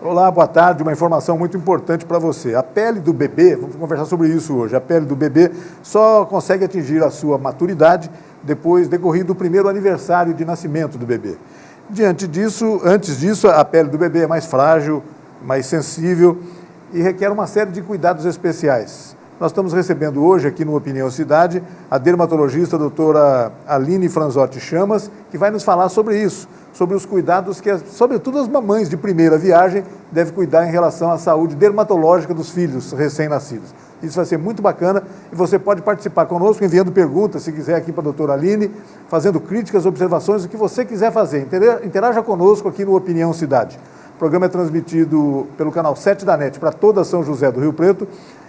Olá, boa tarde. Uma informação muito importante para você. A pele do bebê, vamos conversar sobre isso hoje, a pele do bebê só consegue atingir a sua maturidade depois decorrido o primeiro aniversário de nascimento do bebê. Antes disso, a pele do bebê é mais frágil, mais sensível e requer uma série de cuidados especiais. Nós estamos recebendo hoje aqui no Opinião Cidade a dermatologista a doutora Aline Franzotti Chamas, que vai nos falar sobre isso, sobre os cuidados que, sobretudo as mamães de primeira viagem, devem cuidar em relação à saúde dermatológica dos filhos recém-nascidos. Isso vai ser muito bacana e você pode participar conosco enviando perguntas, se quiser, aqui para a doutora Aline, fazendo críticas, observações, o que você quiser fazer. Interaja conosco aqui no Opinião Cidade. O programa é transmitido pelo canal 7 da NET para toda São José do Rio Preto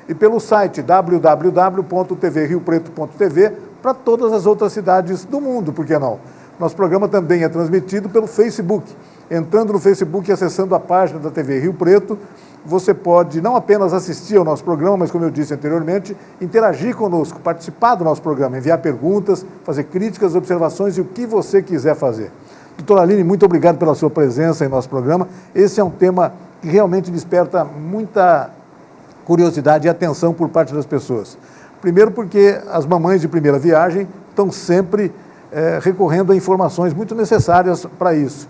e pelo site www.tvriopreto.tv para todas as outras cidades do mundo, por que não? Nosso programa também é transmitido pelo Facebook. Entrando no Facebook e acessando a página da TV Rio Preto, você pode não apenas assistir ao nosso programa, mas, como eu disse anteriormente, interagir conosco, participar do nosso programa, enviar perguntas, fazer críticas, observações e o que você quiser fazer. Doutora Aline, muito obrigado pela sua presença em nosso programa. Esse é um tema que realmente desperta muita curiosidade e atenção por parte das pessoas. Primeiro porque as mamães de primeira viagem estão sempre recorrendo a informações muito necessárias para isso.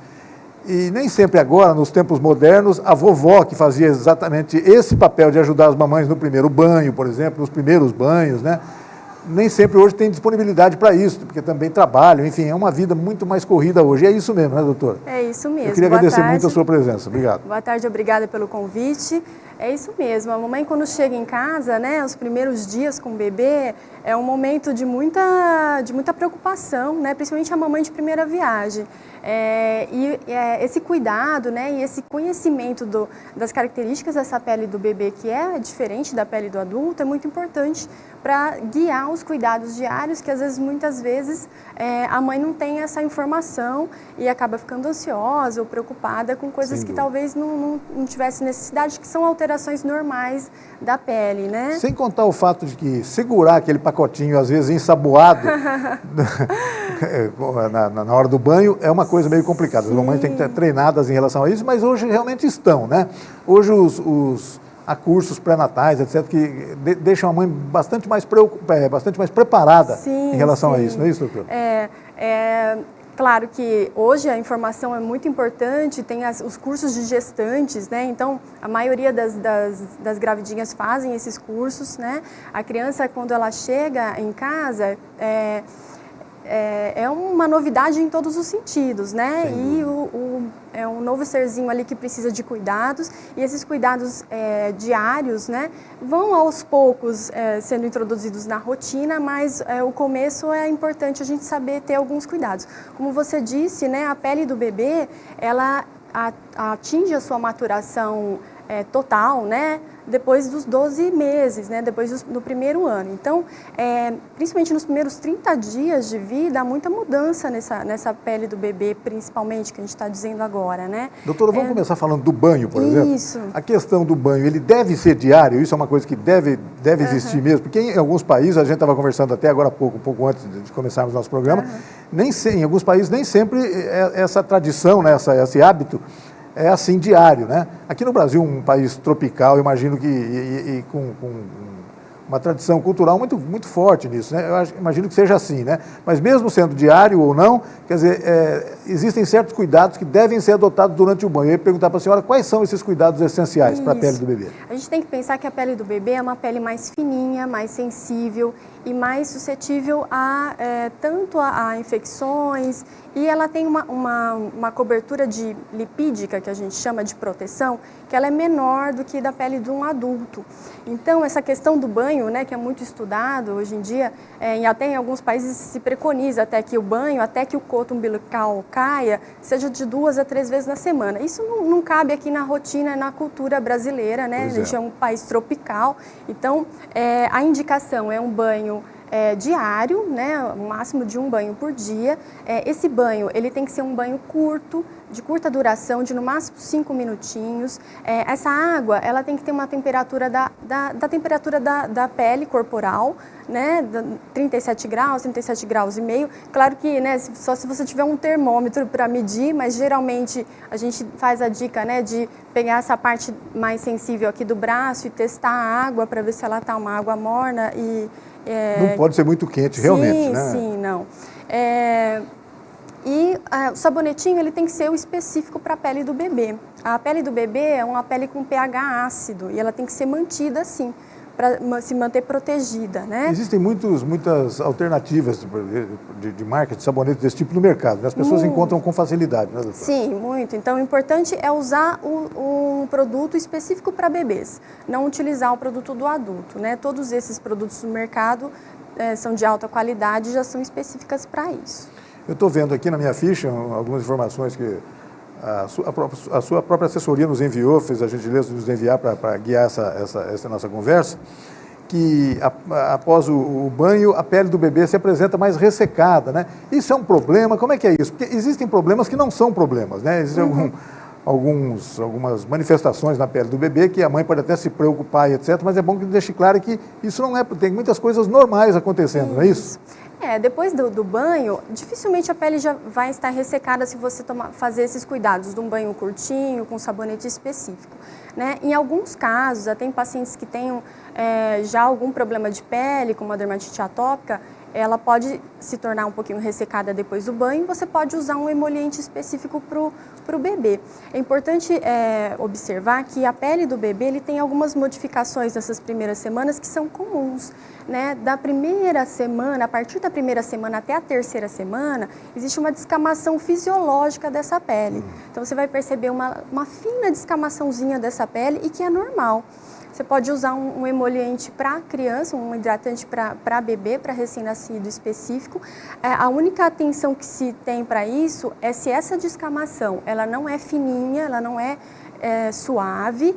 E nem sempre agora, nos tempos modernos, a vovó que fazia exatamente esse papel de ajudar as mamães no primeiro banho, por exemplo, nos primeiros banhos, né? Nem sempre hoje tem disponibilidade para isso, porque também trabalham, enfim, é uma vida muito mais corrida hoje. É isso mesmo, né, doutora? É isso mesmo. Eu queria agradecer muito a sua presença. Obrigado. Boa tarde, obrigada pelo convite. É isso mesmo, a mamãe quando chega em casa, né, os primeiros dias com o bebê, é um momento de muita preocupação, né, principalmente a mamãe de primeira viagem. Esse cuidado, né, e esse conhecimento das características dessa pele do bebê, que é diferente da pele do adulto, é muito importante para guiar os cuidados diários, que às vezes, muitas vezes, a mãe não tem essa informação e acaba ficando ansiosa ou preocupada com coisas que talvez não tivesse necessidade, que são alterações normais da pele, né? Sem contar o fato de que segurar aquele pacotinho, às vezes ensaboado, na hora do banho, é uma coisa meio complicada. As mamães têm que estar treinadas em relação a isso, mas hoje realmente estão, né? Hoje há cursos pré-natais, etc., que deixam a mãe bastante mais preparada em relação a isso, não é isso, doutor? Claro que hoje a informação é muito importante, tem os cursos de gestantes, né? Então, a maioria das gravidinhas fazem esses cursos, né? A criança, quando ela chega em casa, é uma novidade em todos os sentidos, né? E é um novo serzinho ali que precisa de cuidados, e esses cuidados diários, né, vão aos poucos sendo introduzidos na rotina, mas o começo é importante a gente saber ter alguns cuidados. Como você disse, né, a pele do bebê, ela atinge a sua maturação total, né, depois dos 12 meses, né, depois do primeiro ano. Então, principalmente nos primeiros 30 dias de vida, há muita mudança nessa pele do bebê, principalmente, que a gente está dizendo agora, né? Doutora, vamos começar falando do banho, por exemplo? Isso. A questão do banho, ele deve ser diário? Isso é uma coisa que deve existir mesmo? Porque em alguns países, a gente estava conversando até agora há pouco, um pouco antes de começarmos o nosso programa, em alguns países nem sempre essa tradição, né, esse hábito é assim diário, né? Aqui no Brasil, um país tropical, eu imagino que com uma tradição cultural muito, muito forte nisso, né? Eu imagino que seja assim, né? Mas mesmo sendo diário ou não, quer dizer, existem certos cuidados que devem ser adotados durante o banho. Eu ia perguntar para a senhora quais são esses cuidados essenciais para a pele do bebê. A gente tem que pensar que a pele do bebê é uma pele mais fininha, mais sensível e mais suscetível tanto a infecções, e ela tem uma cobertura lipídica, que a gente chama de proteção, que ela é menor do que da pele de um adulto. Então, essa questão do banho, né, que é muito estudado hoje em dia, até em alguns países se preconiza até que o banho, até que o coto umbilical caia, seja de 2 a 3 vezes na semana. Isso não cabe aqui na rotina, na cultura brasileira, né? A gente é um país tropical, então a indicação é um banho diário, né, o máximo de um banho por dia. Esse banho ele tem que ser um banho curto, de curta duração, de no máximo 5 minutinhos. Essa água ela tem que ter uma temperatura da temperatura da pele corporal, né, 37 graus e meio. Claro que, né, só se você tiver um termômetro para medir, mas geralmente a gente faz a dica, né, de pegar essa parte mais sensível aqui do braço e testar a água para ver se ela está uma água morna e não pode ser muito quente, realmente, né? Sim, não. O sabonetinho ele tem que ser o específico para a pele do bebê. A pele do bebê é uma pele com pH ácido e ela tem que ser mantida assim, para se manter protegida, né? Existem muitas alternativas de marca de sabonete desse tipo no mercado, né? As pessoas encontram com facilidade, né, doutora? Sim, muito. Então, o importante é usar um produto específico para bebês, não utilizar o produto do adulto, né? Todos esses produtos do mercado são de alta qualidade e já são específicas para isso. Eu estou vendo aqui na minha ficha algumas informações que a sua própria assessoria nos enviou, fez a gentileza de nos enviar para guiar essa nossa conversa, que após o banho a pele do bebê se apresenta mais ressecada, né? Isso é um problema? Como é que é isso? Porque existem problemas que não são problemas, né? Existem algumas manifestações na pele do bebê que a mãe pode até se preocupar e etc., mas é bom que deixe claro que isso não é, tem muitas coisas normais acontecendo, não é isso? Depois do banho, dificilmente a pele já vai estar ressecada se você fazer esses cuidados de um banho curtinho, com sabonete específico, né? Em alguns casos, tem pacientes que tenham já algum problema de pele, como a dermatite atópica, ela pode se tornar um pouquinho ressecada depois do banho, você pode usar um emoliente específico para o bebê. É importante observar que a pele do bebê ele tem algumas modificações nessas primeiras semanas que são comuns, né? Da primeira semana, a partir da primeira semana até a terceira semana, existe uma descamação fisiológica dessa pele. Então você vai perceber uma fina descamaçãozinha dessa pele e que é normal. Você pode usar um emoliente para criança, um hidratante para bebê, para recém-nascido específico. A única atenção que se tem para isso é se essa descamação ela não é fininha, ela não é suave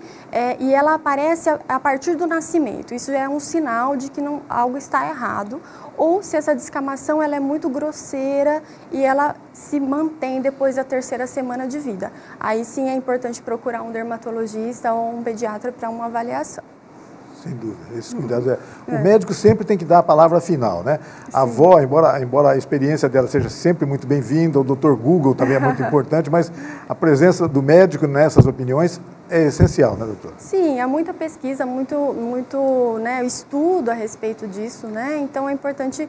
e ela aparece a partir do nascimento. Isso é um sinal de que algo está errado. Ou se essa descamação ela é muito grosseira e ela se mantém depois da terceira semana de vida. Aí sim é importante procurar um dermatologista ou um pediatra para uma avaliação. Sem dúvida, esses cuidados. O médico sempre tem que dar a palavra final, né? A avó, embora a experiência dela seja sempre muito bem-vinda, o Dr. Google também é muito importante, mas a presença do médico nessas opiniões é essencial, né, doutor? Sim, há muita pesquisa, muito né, estudo a respeito disso, né? Então é importante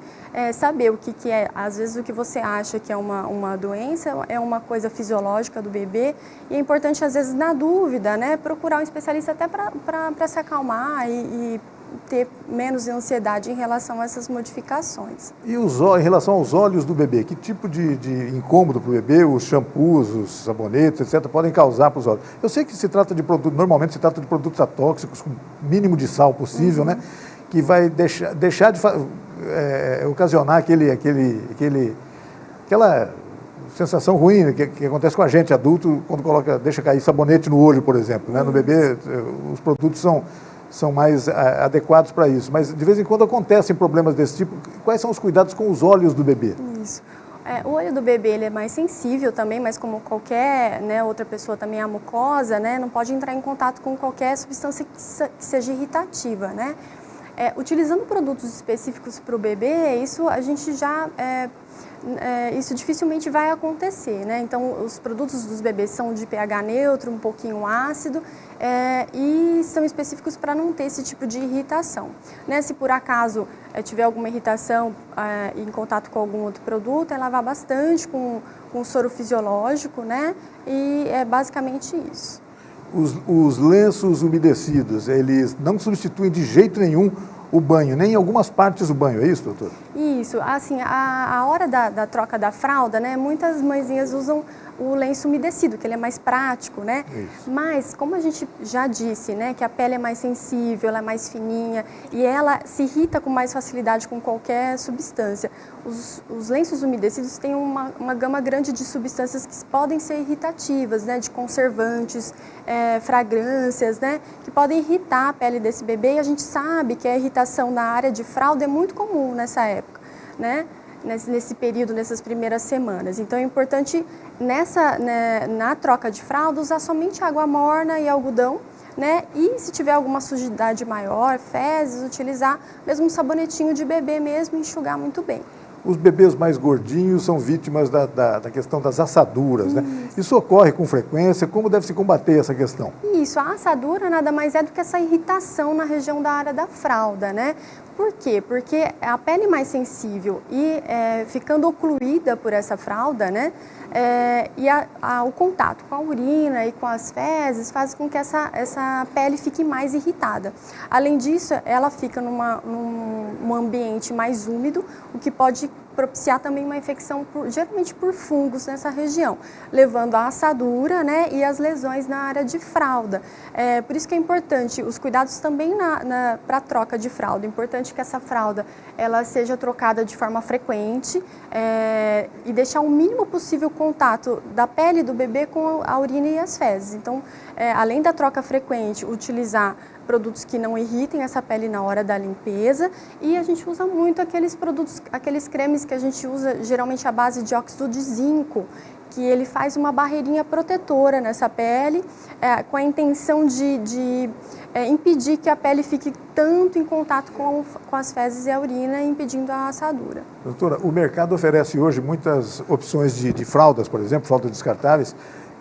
saber o que é. Às vezes o que você acha que é uma doença é uma coisa fisiológica do bebê e é importante, às vezes, na dúvida, né, procurar um especialista até para se acalmar e ter menos ansiedade em relação a essas modificações. E em relação aos olhos do bebê, que tipo de incômodo para o bebê, os shampoos, os sabonetes, etc., podem causar para os olhos? Eu sei que normalmente se trata de produtos atóxicos, com o mínimo de sal possível, né? Que vai deixar de ocasionar aquela sensação ruim que acontece com a gente adulto quando deixa cair sabonete no olho, por exemplo, né? No bebê, os produtos são mais adequados para isso. Mas, de vez em quando, acontecem problemas desse tipo. Quais são os cuidados com os olhos do bebê? Isso. O olho do bebê ele é mais sensível também, mas como qualquer outra pessoa também, a mucosa, né, não pode entrar em contato com qualquer substância que seja irritativa, né? Utilizando produtos específicos para o bebê, isso a gente já... isso dificilmente vai acontecer, né? Então, os produtos dos bebês são de pH neutro, um pouquinho ácido, e são específicos para não ter esse tipo de irritação, né? Se por acaso tiver alguma irritação em contato com algum outro produto, é lavar bastante com soro fisiológico, né? E é basicamente isso. Os lenços umedecidos, eles não substituem de jeito nenhum o banho, nem em algumas partes do banho, é isso, doutor? Isso, assim, a hora da troca da fralda, né, muitas mãezinhas usam o lenço umedecido, que ele é mais prático, né? Isso. Mas, como a gente já disse, né, que a pele é mais sensível, ela é mais fininha e ela se irrita com mais facilidade com qualquer substância. Os lenços umedecidos têm uma gama grande de substâncias que podem ser irritativas, né, de conservantes, fragrâncias, né, que podem irritar a pele desse bebê, e a gente sabe que a irritação na área de fralda é muito comum nessa época, né? Nesse período, nessas primeiras semanas. Então é importante na troca de fralda usar somente água morna e algodão, né? E se tiver alguma sujidade maior, fezes, utilizar mesmo um sabonetinho de bebê mesmo e enxugar muito bem. Os bebês mais gordinhos são vítimas da questão das assaduras, né? Isso ocorre com frequência, como deve se combater essa questão? Isso, a assadura nada mais é do que essa irritação na região da área da fralda, né? Por quê? Porque a pele mais sensível e ficando ocluída por essa fralda, né? E o contato com a urina e com as fezes faz com que essa pele fique mais irritada. Além disso, ela fica num ambiente mais úmido, o que pode propiciar também uma infecção, geralmente por fungos nessa região, levando à assadura, né, e as lesões na área de fralda. Por isso que é importante os cuidados também para a troca de fralda. É importante que essa fralda ela seja trocada de forma frequente e deixar o mínimo possível contato da pele do bebê com a urina e as fezes. Então, além da troca frequente, utilizar produtos que não irritem essa pele na hora da limpeza, e a gente usa muito aqueles produtos, aqueles cremes que a gente usa geralmente à base de óxido de zinco, que ele faz uma barreirinha protetora nessa pele, com a intenção de impedir que a pele fique tanto em contato com as fezes e a urina, impedindo a assadura. Doutora, o mercado oferece hoje muitas opções de fraldas, por exemplo, fraldas descartáveis,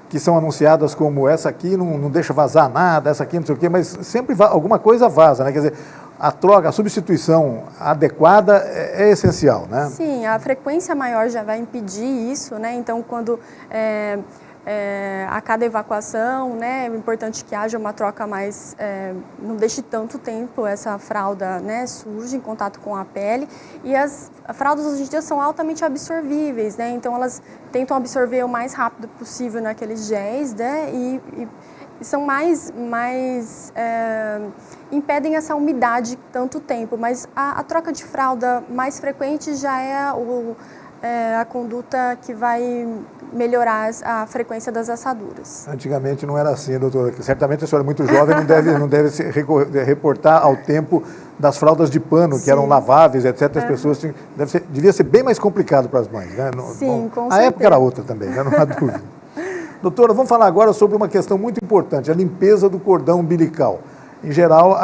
que são anunciadas como essa aqui não deixa vazar nada, essa aqui não sei o quê, mas sempre alguma coisa vaza, né? Quer dizer, a troca, a substituição adequada é essencial, né? Sim, a frequência maior já vai impedir isso, né? Então, quando a cada evacuação, né, é importante que haja uma troca mais, não deixe tanto tempo essa fralda, né, suja em contato com a pele. E as fraldas hoje em dia são altamente absorvíveis, né? Então elas tentam absorver o mais rápido possível naqueles géis, né? E são impedem essa umidade tanto tempo, mas a troca de fralda mais frequente já é a conduta que vai melhorar a frequência das assaduras. Antigamente não era assim, doutora. Certamente a senhora é muito jovem, não deve se reportar ao tempo das fraldas de pano, que eram laváveis, etc. As pessoas devia ser bem mais complicado para as mães, né? Sim, com certeza. A época era outra também, né? Não há dúvida. Doutora, vamos falar agora sobre uma questão muito importante, a limpeza do cordão umbilical. Em geral,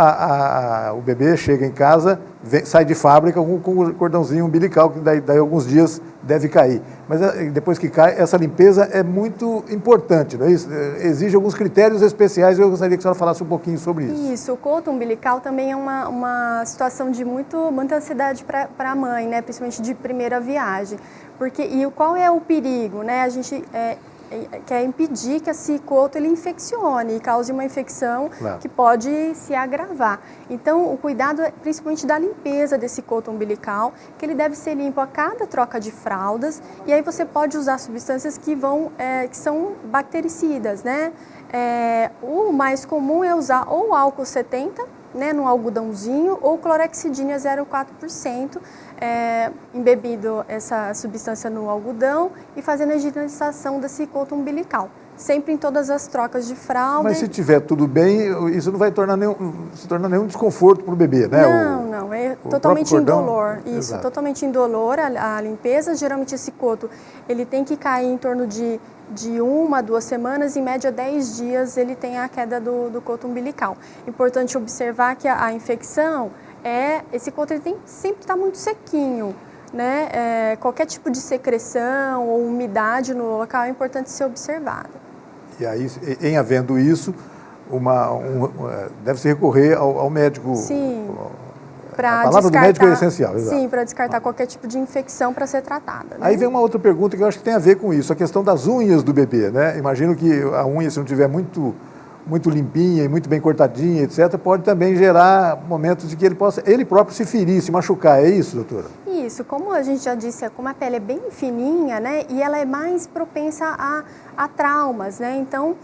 o bebê chega em casa, sai de fábrica com o cordãozinho umbilical, que daí alguns dias deve cair. Mas depois que cai, essa limpeza é muito importante, não é isso? Exige alguns critérios especiais e eu gostaria que a senhora falasse um pouquinho sobre isso. Isso, o coto umbilical também é uma situação de muita ansiedade para a mãe, né? Principalmente de primeira viagem. E qual é o perigo, né? A gente quer impedir que esse coto ele infeccione e cause uma infecção que pode se agravar. Então, o cuidado é principalmente da limpeza desse coto umbilical, que ele deve ser limpo a cada troca de fraldas, e aí você pode usar substâncias que são bactericidas, né? O mais comum é usar ou álcool 70, né, no algodãozinho, ou clorexidina 0,4%, embebido essa substância no algodão e fazendo a higienização desse coto umbilical. Sempre em todas as trocas de fralda. Mas se tiver tudo bem, isso não vai se tornar nenhum desconforto para o bebê, né? Não, é totalmente indolor. Isso, exato. Totalmente indolor a limpeza. Geralmente esse coto ele tem que cair em torno de 1 a 2 semanas, em média 10 dias ele tem a queda do coto umbilical. Importante observar que a infecção esse coto ele tem que sempre estar muito sequinho, né? Qualquer tipo de secreção ou umidade no local é importante ser observada. E aí, em havendo isso, deve-se recorrer ao médico. Sim. A palavra do médico é essencial. Exato. Sim, para descartar qualquer tipo de infecção para ser tratada. Né? Aí vem uma outra pergunta que eu acho que tem a ver com isso, a questão das unhas do bebê, né? Imagino que a unha, se não tiver muito limpinha e muito bem cortadinha, etc., pode também gerar momentos de que ele próprio se ferir, se machucar. É isso, doutora? Isso, como a gente já disse, como a pele é bem fininha, né, e ela é mais propensa a traumas, né, então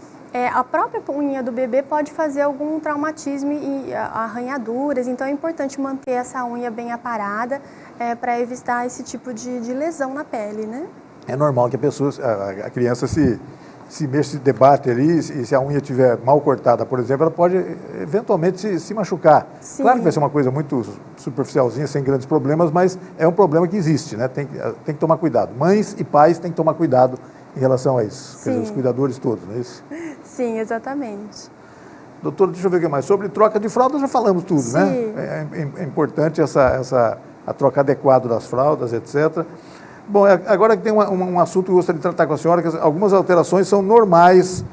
a própria unha do bebê pode fazer algum traumatismo e arranhaduras, então é importante manter essa unha bem aparada para evitar esse tipo de lesão na pele, né. É normal que a criança se mexa, se debate ali, e se a unha estiver mal cortada, por exemplo, ela pode eventualmente se machucar. Sim. Claro que vai ser uma coisa muito superficialzinha, sem grandes problemas, mas é um problema que existe, né? Tem que tomar cuidado. Mães e pais têm que tomar cuidado em relação a isso. Quer dizer, os cuidadores todos, não é isso? Sim, exatamente. Doutor, deixa eu ver o que mais. Sobre troca de fraldas já falamos tudo, Sim. Né? É importante a troca adequada das fraldas, etc. Bom, agora que tem um assunto que eu gostaria de tratar com a senhora, que algumas alterações são normais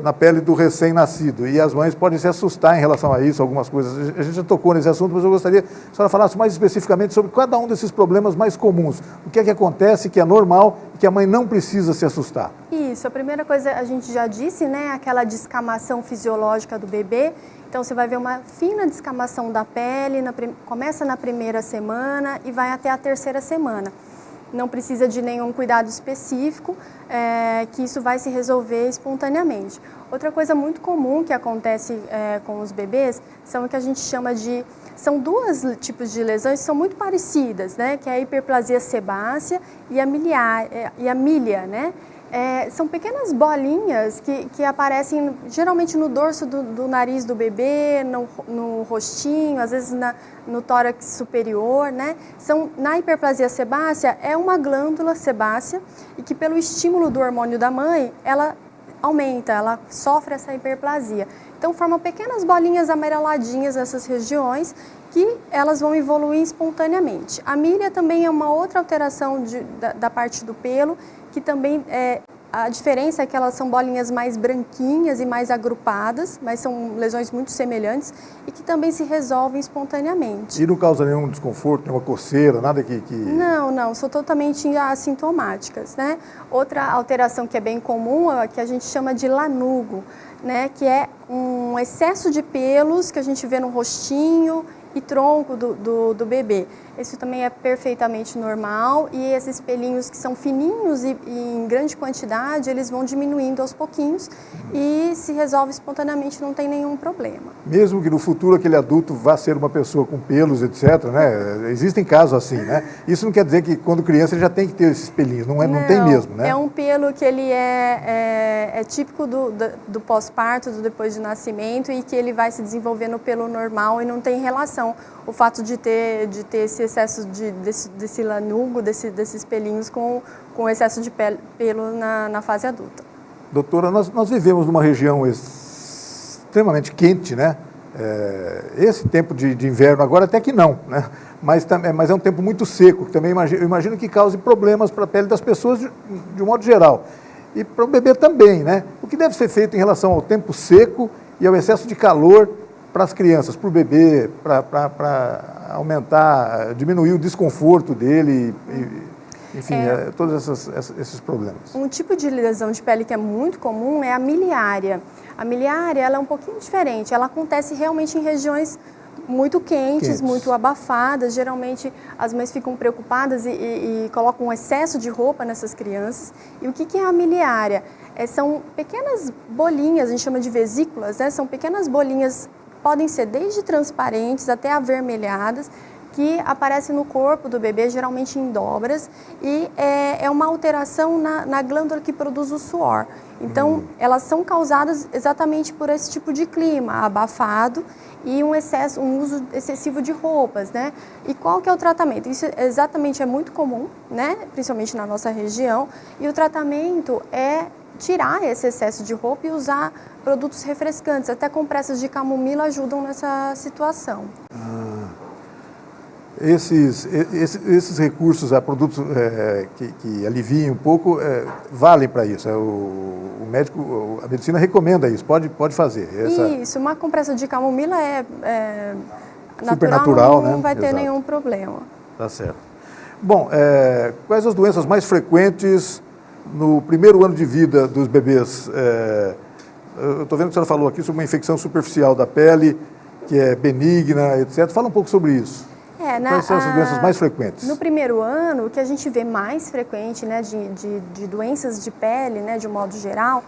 na pele do recém-nascido, e as mães podem se assustar em relação a isso, algumas coisas. A gente já tocou nesse assunto, mas eu gostaria que a senhora falasse mais especificamente sobre cada um desses problemas mais comuns. O que é que acontece, que é normal e que a mãe não precisa se assustar? Isso, a primeira coisa a gente já disse, né, aquela descamação fisiológica do bebê. Então você vai ver uma fina descamação da pele, começa na primeira semana e vai até a terceira semana. Não precisa de nenhum cuidado específico, que isso vai se resolver espontaneamente. Outra coisa muito comum que acontece com os bebês são o que a gente chama de... São dois tipos de lesões que são muito parecidas, né? Que é a hiperplasia sebácea e a milia, né? São pequenas bolinhas que aparecem geralmente no dorso do nariz do bebê, no rostinho, às vezes no tórax superior, né? Na hiperplasia sebácea, é uma glândula sebácea e que pelo estímulo do hormônio da mãe, ela aumenta, ela sofre essa hiperplasia. Então formam pequenas bolinhas amareladinhas nessas regiões que elas vão evoluir espontaneamente. A milia também é uma outra alteração da parte do pelo, que também a diferença é que elas são bolinhas mais branquinhas e mais agrupadas, mas são lesões muito semelhantes e que também se resolvem espontaneamente. E não causa nenhum desconforto, nenhuma coceira, nada que... Não, são totalmente assintomáticas, né? Outra alteração que é bem comum é a que a gente chama de lanugo, né? Que é um excesso de pelos que a gente vê no rostinho e tronco do bebê. Isso também é perfeitamente normal e esses pelinhos que são fininhos e em grande quantidade, eles vão diminuindo aos pouquinhos e se resolve espontaneamente, não tem nenhum problema. Mesmo que no futuro aquele adulto vá ser uma pessoa com pelos, etc., né? Existem casos assim, né? Isso não quer dizer que quando criança ele já tem que ter esses pelinhos, não tem mesmo, né? É um pelo que ele é típico do pós-parto, do depois de nascimento e que ele vai se desenvolvendo pelo normal e não tem relação o fato de ter esse excesso desse lanugo, desses pelinhos com excesso de pelo na fase adulta. Doutora, nós vivemos numa região extremamente quente, né? Esse tempo de inverno agora até que não, né? Mas é um tempo muito seco, que também eu imagino que cause problemas para a pele das pessoas de um modo geral. E para o bebê também, né? O que deve ser feito em relação ao tempo seco e ao excesso de calor para as crianças, para o bebê, para aumentar, diminuir o desconforto dele, enfim, todos esses problemas. Um tipo de lesão de pele que é muito comum é a miliária. A miliária ela é um pouquinho diferente, ela acontece realmente em regiões muito quentes, muito abafadas. Geralmente as mães ficam preocupadas e colocam um excesso de roupa nessas crianças. E o que é a miliária? São pequenas bolinhas, a gente chama de vesículas, né? São pequenas bolinhas, podem ser desde transparentes até avermelhadas, que aparecem no corpo do bebê, geralmente em dobras, e é uma alteração na glândula que produz o suor. Então, elas são causadas exatamente por esse tipo de clima abafado e um uso excessivo de roupas, né? E qual que é o tratamento? Isso exatamente é muito comum, né? Principalmente na nossa região, e o tratamento é tirar esse excesso de roupa e usar produtos refrescantes. Até compressas de camomila ajudam nessa situação. Esses recursos, produtos que aliviem um pouco, valem para isso. O médico, a medicina recomenda isso, pode fazer. Isso, uma compressa de camomila super natural, não né? vai ter nenhum problema. Tá certo. Bom, quais as doenças mais frequentes no primeiro ano de vida dos bebês? Eu estou vendo que a senhora falou aqui sobre uma infecção superficial da pele, que é benigna, etc. Fala um pouco sobre isso. Quais são as doenças mais frequentes? No primeiro ano, o que a gente vê mais frequente, né, de doenças de pele, né, de um modo geral,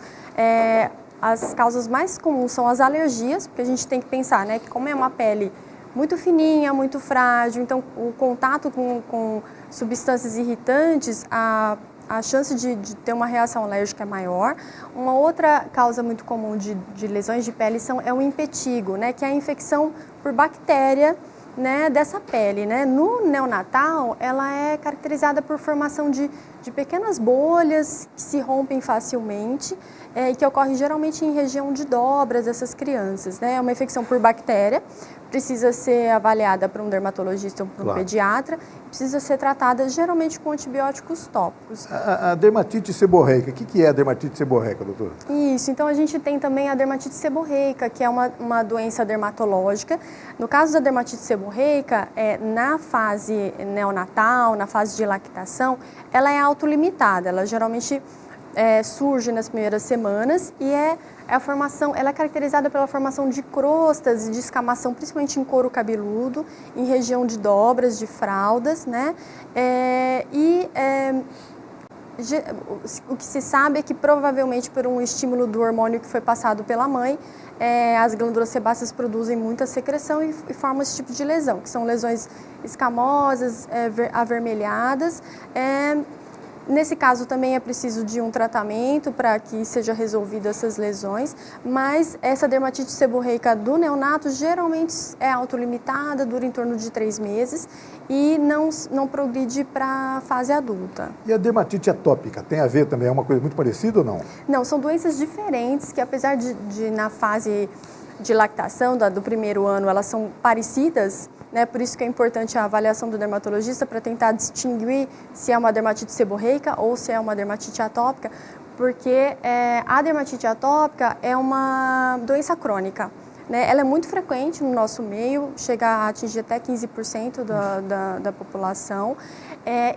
as causas mais comuns são as alergias, porque a gente tem que pensar, né, que como é uma pele muito fininha, muito frágil, então o contato com substâncias irritantes, a chance de ter uma reação alérgica é maior. Uma outra causa muito comum de lesões de pele é o impetigo, né, que é a infecção por bactéria, né, dessa pele, né? No neonatal, ela é caracterizada por formação de pequenas bolhas que se rompem facilmente e que ocorre geralmente em região de dobras dessas crianças, né? É uma infecção por bactéria, precisa ser avaliada por um dermatologista ou por um pediatra, precisa ser tratada geralmente com antibióticos tópicos. A dermatite seborreica, o que é a dermatite seborreica, doutor? Isso, então a gente tem também a dermatite seborreica, que é uma doença dermatológica. No caso da dermatite seborreica, na fase neonatal, na fase de lactação, ela é autolimitada, ela geralmente surge nas primeiras semanas e ela é caracterizada pela formação de crostas e de escamação, principalmente em couro cabeludo, em região de dobras, de fraldas, né? O que se sabe é que provavelmente por um estímulo do hormônio que foi passado pela mãe, as glândulas sebáceas produzem muita secreção e formam esse tipo de lesão, que são lesões escamosas, avermelhadas. Nesse caso também é preciso de um tratamento para que seja resolvido essas lesões, mas essa dermatite seborreica do neonato geralmente é autolimitada, dura em torno de 3 meses e não progride para a fase adulta. E a dermatite atópica, tem a ver também? É uma coisa muito parecida ou não? Não, são doenças diferentes que apesar de na fase de lactação do primeiro ano elas são parecidas, né? Por isso que é importante a avaliação do dermatologista para tentar distinguir se é uma dermatite seborreica ou se é uma dermatite atópica, porque a dermatite atópica é uma doença crônica, né? Ela é muito frequente no nosso meio, chega a atingir até 15% da população.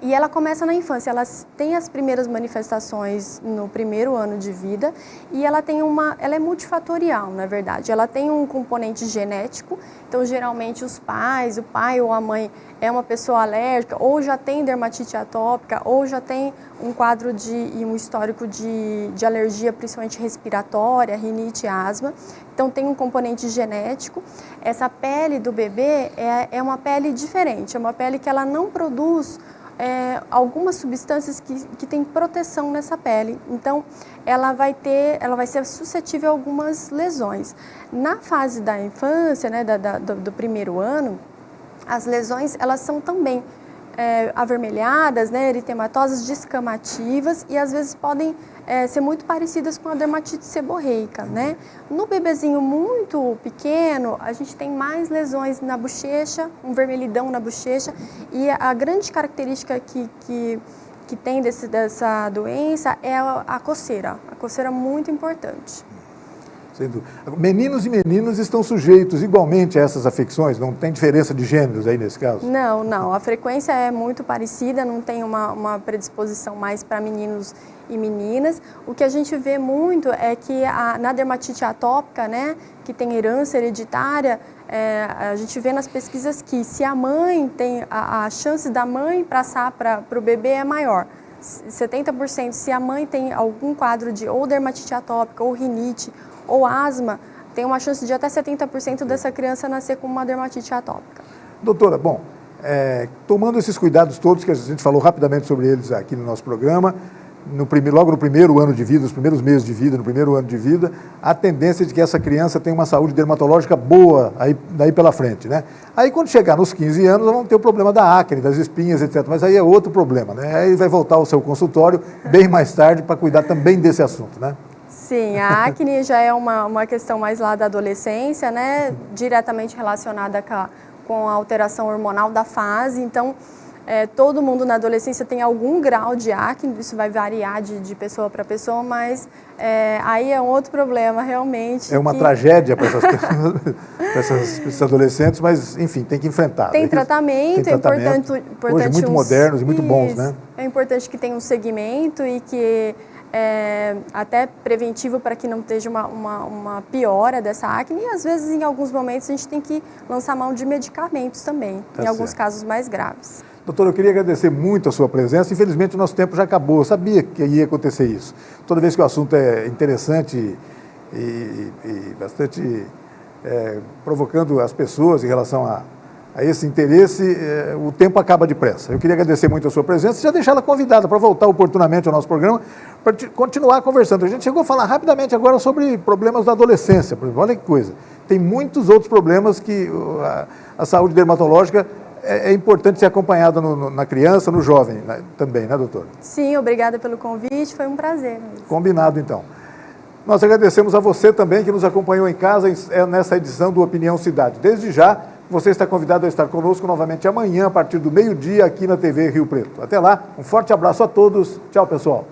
E ela começa na infância, ela tem as primeiras manifestações no primeiro ano de vida e ela é multifatorial, na verdade. Ela tem um componente genético, então geralmente o pai ou a mãe é uma pessoa alérgica ou já tem dermatite atópica ou já tem um quadro e um histórico de alergia, principalmente respiratória, rinite e asma. Então tem um componente genético. Essa pele do bebê é uma pele diferente, é uma pele que ela não produz algumas substâncias que têm proteção nessa pele. Então, ela vai ser suscetível a algumas lesões. Na fase da infância, né, do primeiro ano, as lesões elas são também avermelhadas, né, eritematosas, descamativas e às vezes podem ser muito parecidas com a dermatite seborreica, né? No bebezinho muito pequeno, a gente tem mais lesões na bochecha, um vermelhidão na bochecha e a grande característica que tem dessa doença é a coceira muito importante. Meninos e meninas estão sujeitos igualmente a essas afecções? Não tem diferença de gêneros aí nesse caso? Não. A frequência é muito parecida, não tem uma predisposição mais para meninos e meninas. O que a gente vê muito é que na dermatite atópica, né, que tem herança hereditária, a gente vê nas pesquisas que se a mãe tem, a chance da mãe passar para o bebê é maior. 70% se a mãe tem algum quadro de ou dermatite atópica ou rinite ou asma, tem uma chance de até 70% dessa criança nascer com uma dermatite atópica. Doutora, bom, tomando esses cuidados todos que a gente falou rapidamente sobre eles aqui no nosso programa, logo no primeiro ano de vida, nos primeiros meses de vida, no primeiro ano de vida, a tendência de que essa criança tenha uma saúde dermatológica boa daí pela frente, né? Aí quando chegar nos 15 anos, vamos ter o problema da acne, das espinhas, etc. Mas aí é outro problema, né? Aí vai voltar ao seu consultório bem mais tarde para cuidar também desse assunto, né? Sim, a acne já é uma questão mais lá da adolescência, né? Diretamente relacionada com a alteração hormonal da fase. Então, todo mundo na adolescência tem algum grau de acne, isso vai variar de pessoa para pessoa, mas aí é um outro problema, realmente. É uma tragédia para esses adolescentes, mas, enfim, tem que enfrentar. Tem tratamento, é importante hoje muito modernos e muito bons, né? É importante que tenha um segmento e que até preventivo para que não esteja uma piora dessa acne, e às vezes em alguns momentos a gente tem que lançar mão de medicamentos também, em alguns casos mais graves. Doutora, eu queria agradecer muito a sua presença. Infelizmente o nosso tempo já acabou, eu sabia que ia acontecer isso. Toda vez que o assunto é interessante e bastante provocando as pessoas em relação a esse interesse, o tempo acaba depressa. Eu queria agradecer muito a sua presença e já deixá-la convidada para voltar oportunamente ao nosso programa para continuar conversando. A gente chegou a falar rapidamente agora sobre problemas da adolescência, por exemplo. Olha que coisa. Tem muitos outros problemas que a saúde dermatológica é importante ser acompanhada na criança, no jovem também, né, doutora? Sim, obrigada pelo convite, foi um prazer. Combinado, então. Nós agradecemos a você também que nos acompanhou em casa nessa edição do Opinião Cidade. Desde já, você está convidado a estar conosco novamente amanhã, a partir do meio-dia, aqui na TV Rio Preto. Até lá, um forte abraço a todos. Tchau, pessoal.